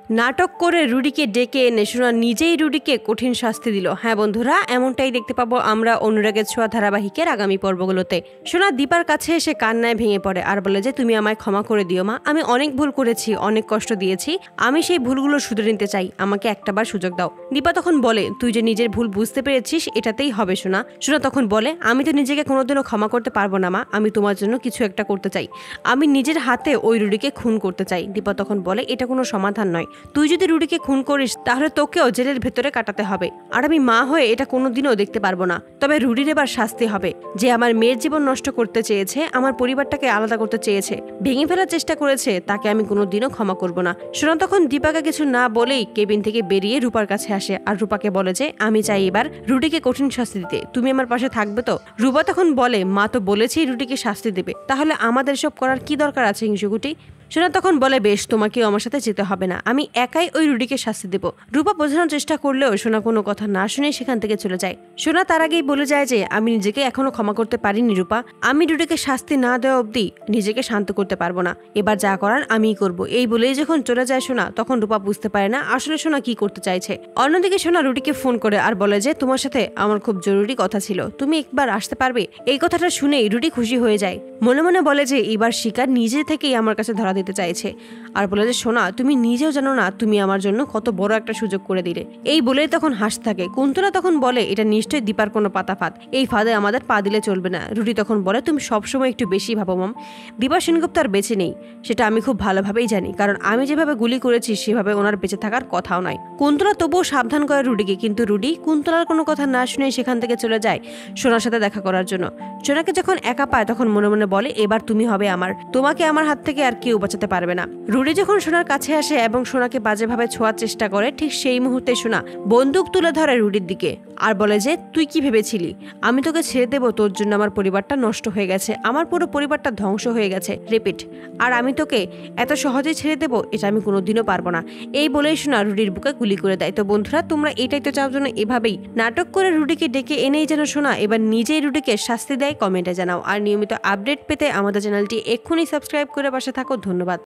নাটক করে রুডিকে ডেকে এনে সোনা নিজেই রুডিকে কঠিন শাস্তি দিল। হ্যাঁ বন্ধুরা, এমনটাই দেখতে পাবো আমরা অনুরাগের ছোঁয়া ধারাবাহিকের আগামী পর্বগুলোতে। সোনা দীপার কাছে এসে কান্নায় ভেঙে পড়ে আর বলে যে তুমি আমায় ক্ষমা করে দিও মা, আমি অনেক ভুল করেছি, অনেক কষ্ট দিয়েছি, আমি সেই ভুলগুলো শুধরে নিতে চাই, আমাকে একটাবার সুযোগ দাও। দীপা তখন বলে তুই যে নিজের ভুল বুঝতে পেরেছিস এটাতেই হবে সোনা। সোনা তখন বলে আমি তো নিজেকে কোনোদিনও ক্ষমা করতে পারবো না মা, আমি তোমার জন্য কিছু একটা করতে চাই, আমি নিজের হাতে ওই রুডিকে খুন করতে চাই। দীপা তখন বলে এটা কোনো সমাধান নয়, তুই যদি রুডিকে খুন করিস তাহলে তোকেও জেলের ভেতরে কাটাতে হবে, আর আমি মা হয়ে এটা কোনোদিনও দেখতে পারবো না। তবে রুডির এবার শাস্তি হবে, যে আমার মেয়ের জীবন নষ্ট করতে চেয়েছে, আমার পরিবারটাকে আলাদা করতে চেয়েছে, ভেঙে ফেলার চেষ্টা করেছে, তাকে আমি কোনোদিনও ক্ষমা করবো না। সোনা তখন দীপাকে কিছু না বলেই কেবিন থেকে বেরিয়ে রূপার কাছে আসে আর রূপাকে বলে যে আমি চাই এবার রুডিকে কঠিন শাস্তি দিতে, তুমি আমার পাশে থাকবে তো? রূপা তখন বলে মা তো বলেছেই রুডিকে শাস্তি দেবে, তাহলে আমাদের সব করার কি দরকার আছে হিংসুকুটি? সোনা তখন বলে বেশ, তোমাকেও আমার সাথে যেতে হবে না, আমি একাই ওই রুডিকে শাস্তি দেব। রূপা বোঝানোর চেষ্টা করলেও সোনা কোনো কথা না শুনে সেখান থেকে চলে যায়। সোনা তার আগেই বলে যায় যে আমি নিজেকে এখনো ক্ষমা করতে পারিনি রূপা, আমি রুডিকে শাস্তি না দেওয়া অবধি নিজেকে শান্ত করতে পারবো না, এবার যা করার আমিই করব। এই বলেই যখন চলে যায় সোনা, তখন রূপা বুঝতে পারে না আসলে সোনা কি করতে চাইছে। অন্যদিকে সোনা রুডিকে ফোন করে আর বলে যে তোমার সাথে আমার খুব জরুরি কথা ছিল, তুমি একবার আসতে পারবে? এই কথাটা শুনেই রুডি খুশি হয়ে যায়, মনে মনে বলে যে এবার শিকার নিজে থেকেই আমার কাছে ধরা দিতে চাইছে, আর বলে যে সোনা তুমি নিজেও জানো না তুমি আমার জন্য কত বড় একটা সুযোগ করে দিলে। এই বলেই তখন হাসতে থাকে। কুন্তলা তখন বলে এটা নিশ্চয়ই দীপার কোনো পাতা ফাঁদ, এই ফাঁদে আমাদের পা দিলে চলবে না। রুডি তখন বলে তুমি সবসময় একটু বেশি ভাবো মাম, দীপা সেনগুপ্ত আর বেঁচে নেই, সেটা আমি খুব ভালোভাবেই জানি, কারণ আমি যেভাবে গুলি করেছি সেভাবে ওনার বেঁচে থাকার কথাও নয়। কুন্তলা তবুও সাবধান করে রুডিকে, কিন্তু রুডি কুন্তলার কোনো কথা না শুনে সেখান থেকে চলে যায় সোনার সাথে দেখা করার জন্য। সোনাকে যখন একা পায় তখন মনে মনে বলে এবার তুমি হবে আমার, তোমাকে আমার হাত থেকে আর কেউ বাঁচাতে পারবে না। রুডি যখন সোনার কাছে আসে এবং সোনাকে বাজেভাবে ছোঁয়ার চেষ্টা করে, ঠিক সেই মুহূর্তে সোনা বন্দুক তুলে ধরে রুডির দিকে আর বলে যে তুই কি ভেবেছিলি আমি তোকে ছেড়ে দেবো? তোর জন্য আমার পরিবারটা নষ্ট হয়ে গেছে, আমার পুরো পরিবারটা ধ্বংস হয়ে গেছে, রিপিট, আর আমি তোকে এত সহজেই ছেড়ে দেবো এটা আমি কোনোদিনও পারবো না। এই বলেই সোনা রুডির বুকে গুলি করে দেয়। তো বন্ধুরা তোমরা এটাই তো চাও জন্য এভাবেই নাটক করে রুডিকে ডেকে এনেই যেন সোনা এবার নিজেই রুডিকে শাস্তি দেয়? কমেন্টে জানাও। আর নিয়মিত আপডেট পেতে আমাদের চ্যানেলটি এক্ষুনি সাবস্ক্রাইব করে পাশে থাকো। ধন্যবাদ।